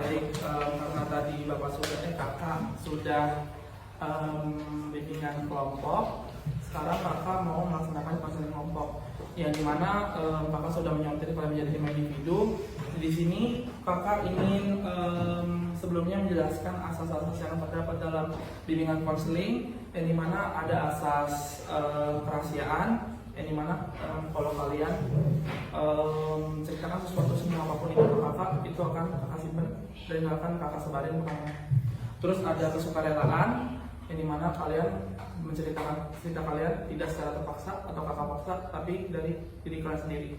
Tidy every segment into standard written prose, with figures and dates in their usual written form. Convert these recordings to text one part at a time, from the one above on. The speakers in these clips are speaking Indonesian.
baik, karena tadi kakak sudah bimbingan kelompok. Sekarang kakak mau melaksanakan konseling kelompok, yang dimana kakak sudah menyortir kalian menjadi 5 individu. Di sini kakak ingin sebelumnya menjelaskan asas-asas yang terdapat dalam bimbingan konseling, yang dimana ada asas kerahasiaan, yang dimana kalau kalian ceritakan sesuatu semua apapun itu ke kakak, itu akan kakak simpan dan akan kakak sebarin ke kamu. Terus ada kesukarelaan, yang dimana kalian menceritakan cerita kalian tidak secara terpaksa atau kakak paksa, tapi dari diri kalian sendiri.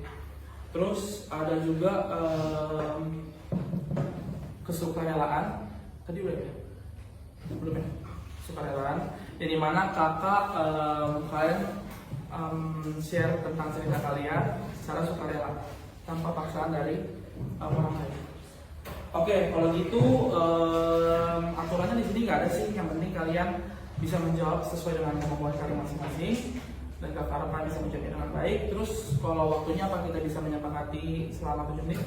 Terus ada juga kesukarelaan, tadi udah ya? Belum ya? Kesukarelaan, yang dimana kakak kalian share tentang cerita kalian secara sukarela tanpa paksaan dari orang lain. Oke, kalau gitu aturannya di sini nggak ada sih. Yang penting kalian bisa menjawab sesuai dengan kemampuan kalian masing-masing dan kakak harapkan bisa menjawab dengan baik. Terus kalau waktunya apa kita bisa menyepakati selama 7 menit?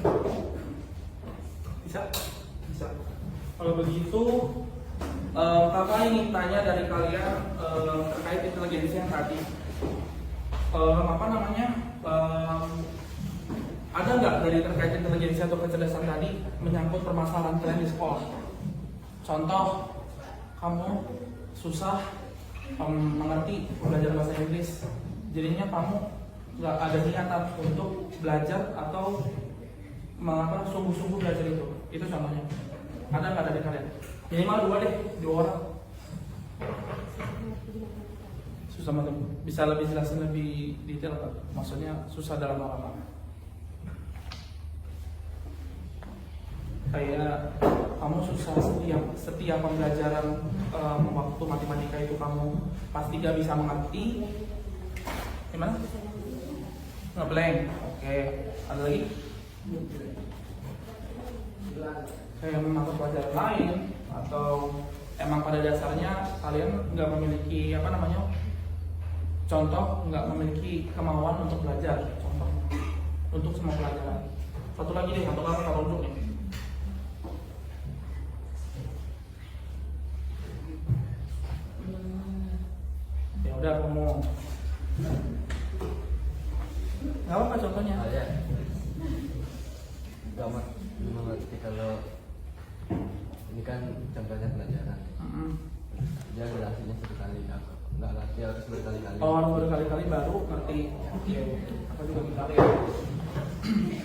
Bisa? Bisa. Kalau begitu kakak ingin tanya dari kalian terkait inteligensi yang tadi. Ada nggak dari terkait inteligensi atau kecerdasan tadi menyangkut permasalahan kalian di sekolah? Contoh, kamu susah mengerti belajar bahasa Inggris, jadinya kamu nggak ada niatan untuk belajar atau sungguh-sungguh belajar itu contohnya. Ada nggak dari kalian? Minimal 2 orang. Susah banget. Bisa lebih jelasin lebih detail Pak? Maksudnya susah dalam hal apa? Kayak kamu susah setiap pembelajaran waktu matematika itu kamu pasti gak bisa mengerti. Gimana? Ngeblank. Oke. Ada lagi? Kayak menangkap pelajaran lain, atau emang pada dasarnya kalian nggak memiliki contoh, nggak memiliki kemauan untuk belajar, contoh untuk semua pelajaran. Satu lagi deh, atau kalau untuk nih. Ya udah, kamu nggak apa contohnya? Nggak mengerti kalau ini kan contohnya pelajaran. Dia jelasinnya sekali, nggak ngerti harus berkali-kali. Oh, harus berkali-kali baru ngerti. Oke, aku juga bentar ya.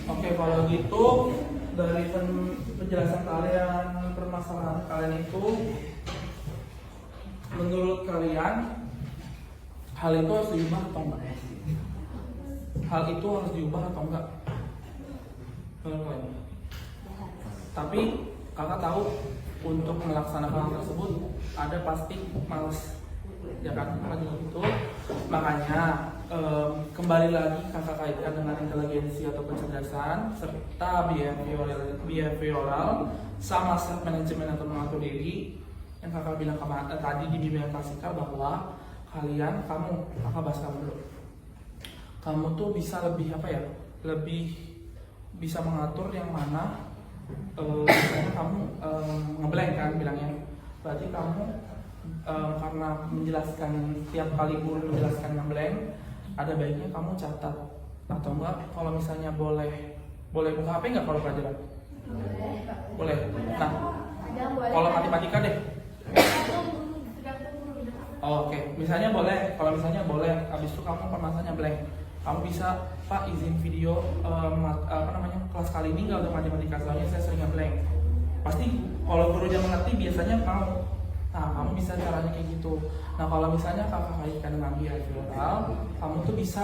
Oke, kalau gitu dari penjelasan kalian, permasalahan kalian itu, menurut kalian hal itu harus diubah atau enggak? Hal itu harus diubah atau enggak? Menurut kalian? Tapi kakak tahu untuk melaksanakan hal tersebut ada pasti malas, ya kan? Itu makanya kembali lagi kakak kaitkan dengan inteligensi atau kecerdasan serta behavioral sama self management atau mengatur diri yang kakak bilang tadi di bimbingan klasika, bahwa kakak bahas kamu dulu. Kamu tuh bisa lebih lebih bisa mengatur yang mana. Misalnya kamu ngeblank kan bilangnya, berarti kamu karena menjelaskan tiap kali guru menjelaskan ngeblank, ada baiknya kamu catat atau enggak. Kalau misalnya boleh buka HP nggak kalau pelajaran? Boleh. Nah, kalau matematika deh. Oh, oke. Misalnya boleh. Kalau misalnya boleh, habis itu kamu permasalahannya blank. Kamu bisa, Pak, izin video kelas kali ini nggak untuk matematika, soalnya saya sering blank. Pasti kalau gurunya mengerti biasanya mau. Nah, kamu bisa caranya kayak gitu. Nah, kalau misalnya kakak kaitkan dengan behavioral, kamu tuh bisa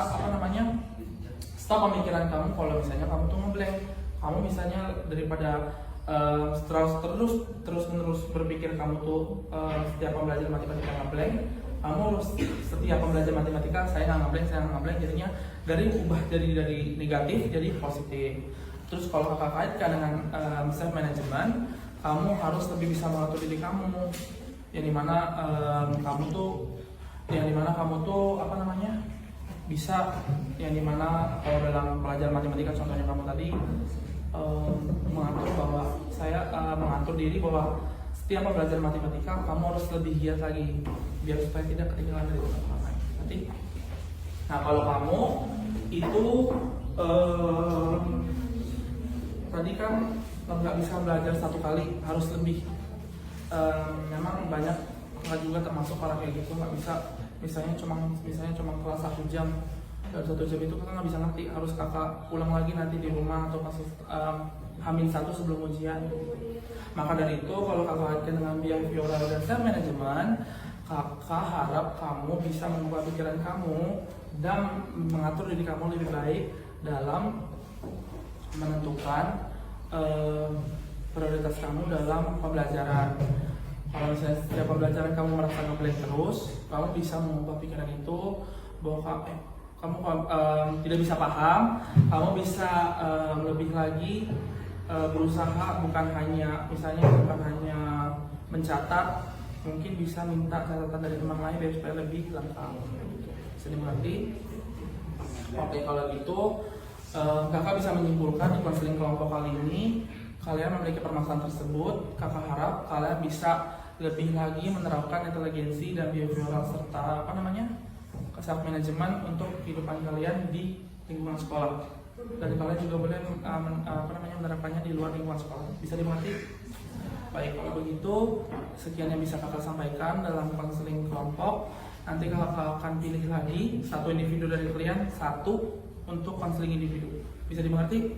stop pemikiran kamu. Kalau misalnya kamu tuh ngeblank, kamu misalnya daripada terus menerus berpikir kamu tuh setiap pembelajaran matematika ngeblank, kamu harus setiap pembelajaran matematika saya ngeblank, jadinya ubah dari negatif jadi positif. Terus kalau kakak kaitkan dengan self management, kamu harus lebih bisa mengatur diri kamu, yang dimana kamu tuh bisa, yang dimana kalau dalam pelajaran matematika contohnya kamu tadi mengatur bahwa saya mengatur diri bahwa setiap belajar matematika kamu harus lebih giat lagi biar supaya tidak ketinggalan dari teman-teman lain. Nanti, nah kalau kamu itu tadi kan nggak bisa belajar satu kali, harus lebih. Memang banyak nggak juga termasuk orang kayak gitu, nggak bisa misalnya cuma kelas 1 jam, dan 1 jam itu kan nggak bisa ngerti, harus kakak ulang lagi nanti di rumah atau pas H-1 sebelum ujian. Maka dari itu kalau kakak kaitkan dengan behavioral dan self management, kakak harap kamu bisa mengubah pikiran kamu dan mengatur diri kamu lebih baik dalam menentukan prioritas kamu dalam pembelajaran. Kalau misalnya setiap pembelajaran kamu merasa ngeblank terus, kamu bisa mengubah pikiran itu bahwa kamu tidak bisa paham, kamu bisa lebih lagi berusaha, bukan hanya mencatat, mungkin bisa minta catatan dari teman lain biar supaya lebih lengkap. Bisa dimengerti? Oke, kalau gitu kakak bisa menyimpulkan di konseling kelompok kali ini kalian memiliki permasalahan tersebut. Kakak harap kalian bisa lebih lagi menerapkan inteligensi dan behavioral serta self management untuk kehidupan kalian di lingkungan sekolah. Dan kalian juga boleh menerapkannya di luar lingkungan sekolah. Bisa dimengerti? Baik, kalau begitu sekian yang bisa kakak sampaikan dalam konseling kelompok. Nanti kakak akan pilih lagi satu individu dari kalian, satu untuk konseling individu. Bisa dimengerti?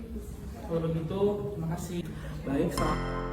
Kalau begitu, terima kasih. Baik, selamat.